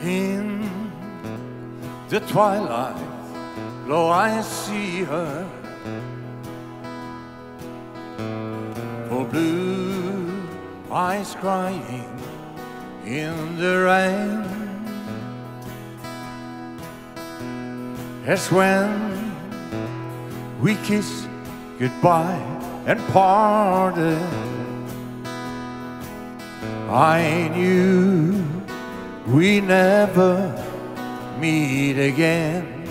In the twilight, lo, I see her, for blue eyes crying in the rain. As when we kissed goodbye and parted, I knew we never meet again.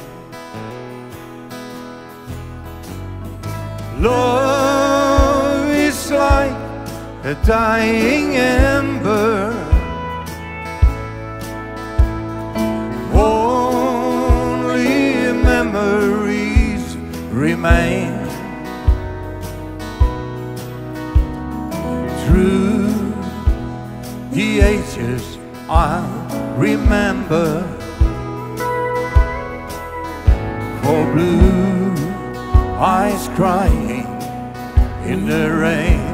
Love is like a dying ember, only memories remain. Through the ages I'll remember, for blue eyes crying in the rain.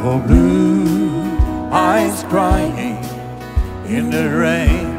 For blue eyes crying in the rain.